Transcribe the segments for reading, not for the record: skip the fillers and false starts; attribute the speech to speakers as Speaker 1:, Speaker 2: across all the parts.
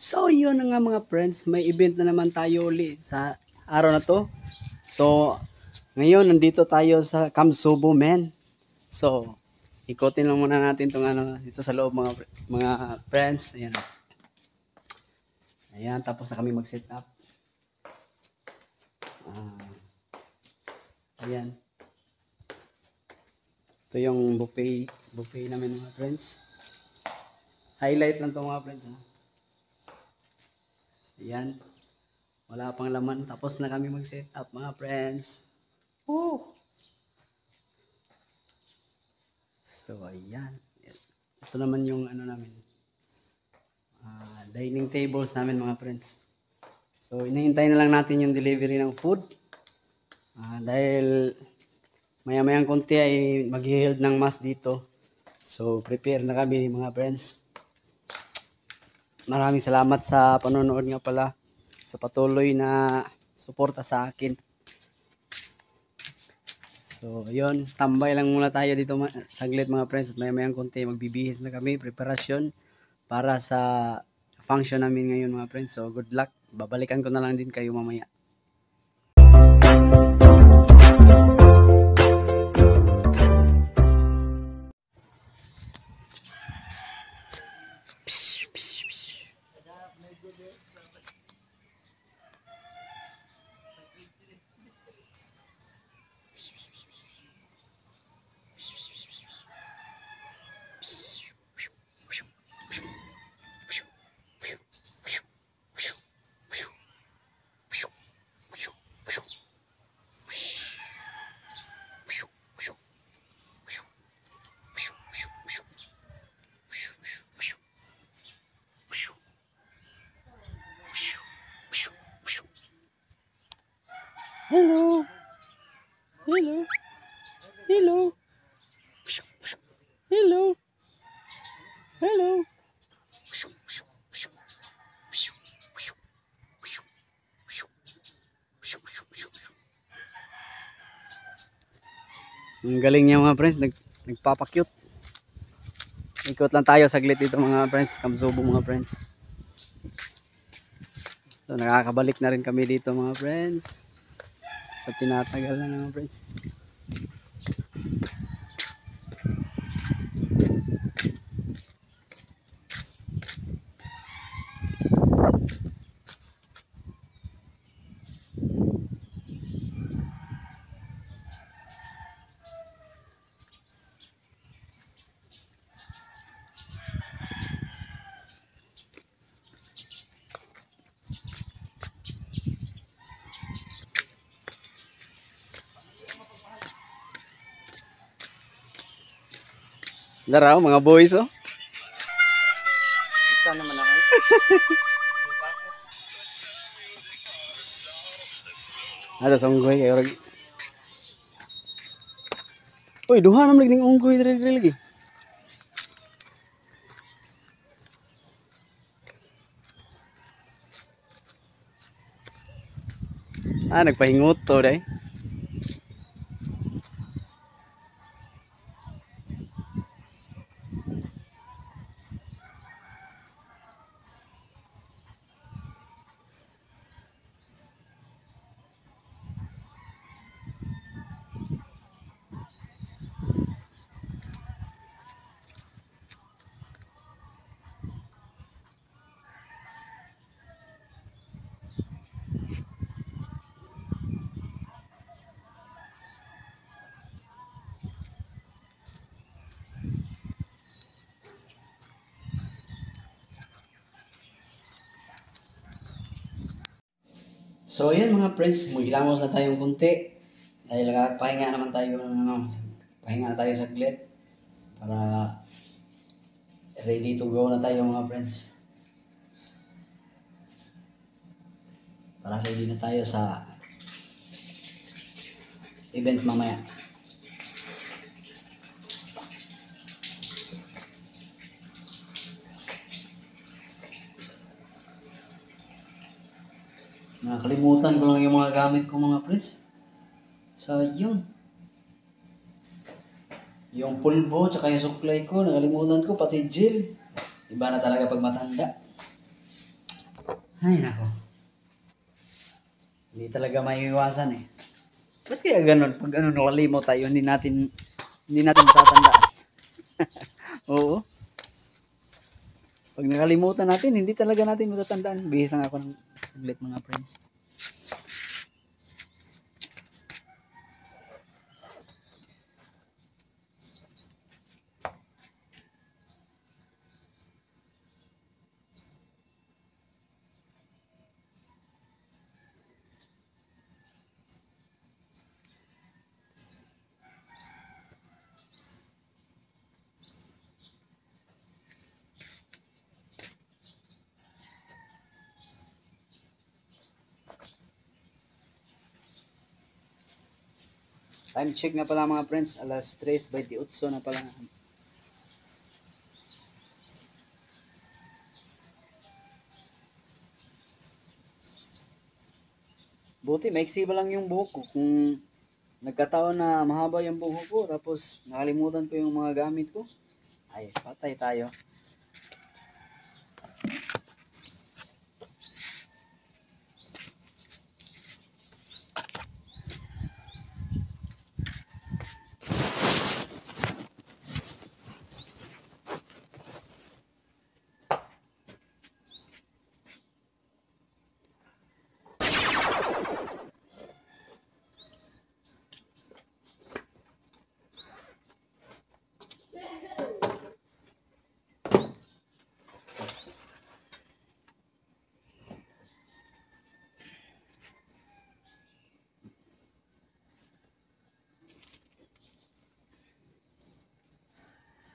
Speaker 1: So yun na nga mga friends, may event na naman tayo uli sa araw na to. So ngayon nandito tayo sa Camp Subo, men. So ikotin lang muna natin tong ano dito sa loob mga friends. Ayan. Ayan, tapos na kami mag-set up. Ayan. Ito yung buffet namin mga friends. Highlight lang to mga friends. Ha? Ayan. Wala pang laman. Tapos na kami mag-set up mga friends. Woo! So, ayan. Ito naman yung ano namin. Dining tables namin mga friends. So, inihintay na lang natin yung delivery ng food. Dahil maya-mayang konti ay mag-held ng mass dito. So, prepare na kami mga friends. Maraming salamat sa panonood nga pala. Sa patuloy na suporta sa akin. So, ayun, tambay lang muna tayo dito saglit mga friends at maya-mayang konti magbibihis na kami, preparasyon para sa function namin ngayon mga friends. So, good luck. Babalikan ko na lang din kayo mamaya. Hello. Hello. Hello. Hello. Hello. Ang galing niya mga friends, nagpapakyut. Ikot lang tayo saglit dito mga friends, Camp Subo mga friends. So nakakabalik na rin kami dito mga friends. Sa tinatagal na mga friends. Daraw mga boys oh. Isa naman ako. Ada sa unggoy kayo lagi. Uy, duha naman ning unggoy diri lagi. Nagpahingot to dai. So yan mga friends, maghilamos na tayong kunti dahil pahinga naman tayo pahinga na tayo saglit para ready to go na tayo mga friends. Para ready na tayo sa event mamaya. Nakalimutan ko lang yung mga gamit ko mga friends. So yun. Yung pulbo tsaka yung suklay ko, nakalimutan ko pati gel. Iba na talaga pag matanda. Ay, nako. Hindi talaga maiiwasan eh. Ba't kaya ganun? Pag ano, nakalimo tayo, hindi natin matatandaan. Oo. Pag nakalimutan natin, hindi talaga natin matatandaan. Bihis lang ako ng saglit mga friends. Time check na pala mga friends, alas 3:28 na pala. Buti maiksi ba lang yung buhok ko. Kung nagkataon na mahaba yung buhok ko tapos nakalimutan ko yung mga gamit ko, ay patay tayo.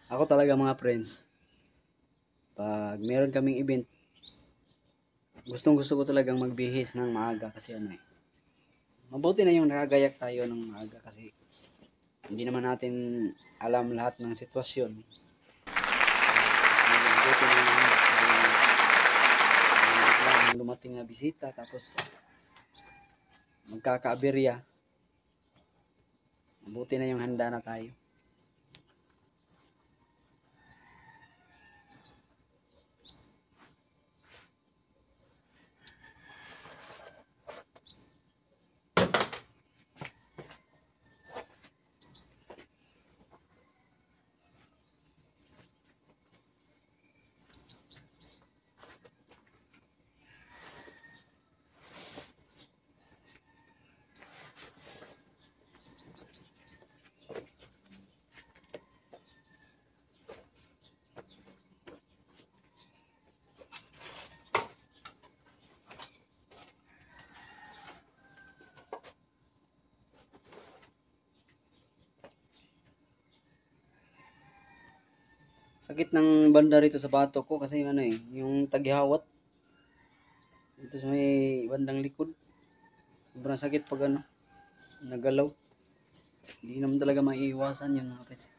Speaker 1: Ako talaga mga friends, pag meron kaming event, gustong gusto ko talagang magbihis ng maaga kasi ano eh. Mabuti na yung nakagayak tayo ng maaga kasi hindi naman natin alam lahat ng sitwasyon. Mabuti na yung lumating na bisita tapos magkakaaberya. Mabuti na yung handa na tayo. Sakit ng banda rito sa bato ko kasi ano eh, yung taghihawat dito sa may bandang likod. Sobrang sakit pag ano, nagalaw. Hindi naman talaga maiiwasan yun mga pets.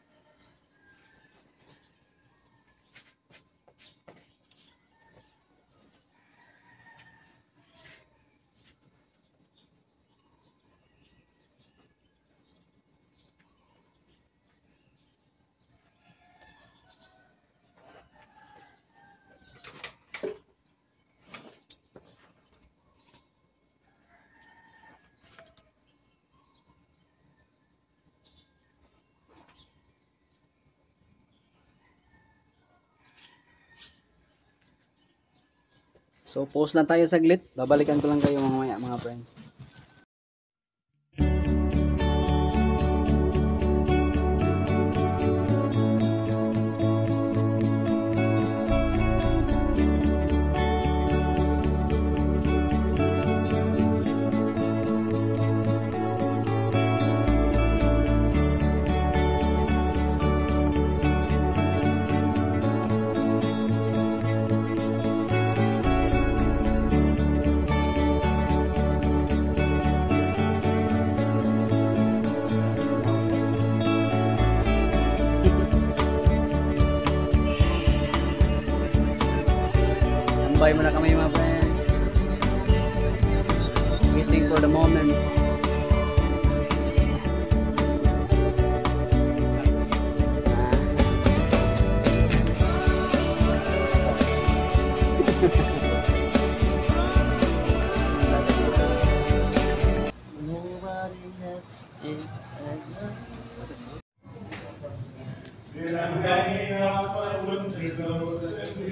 Speaker 1: So pause lang tayo saglit. Babalikan ko lang kayo mamaya mga friends. Tambay muna kami mga friends. Waiting for the moment.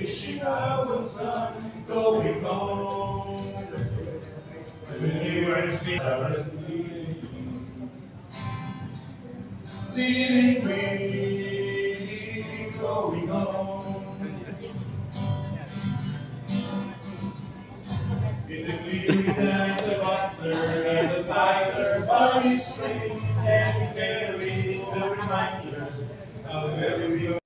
Speaker 2: wishing I was not going home. When you weren't secretly leaving me, going home. In the clear stands a boxer and a fighter by his strength, and he carries the reminders of every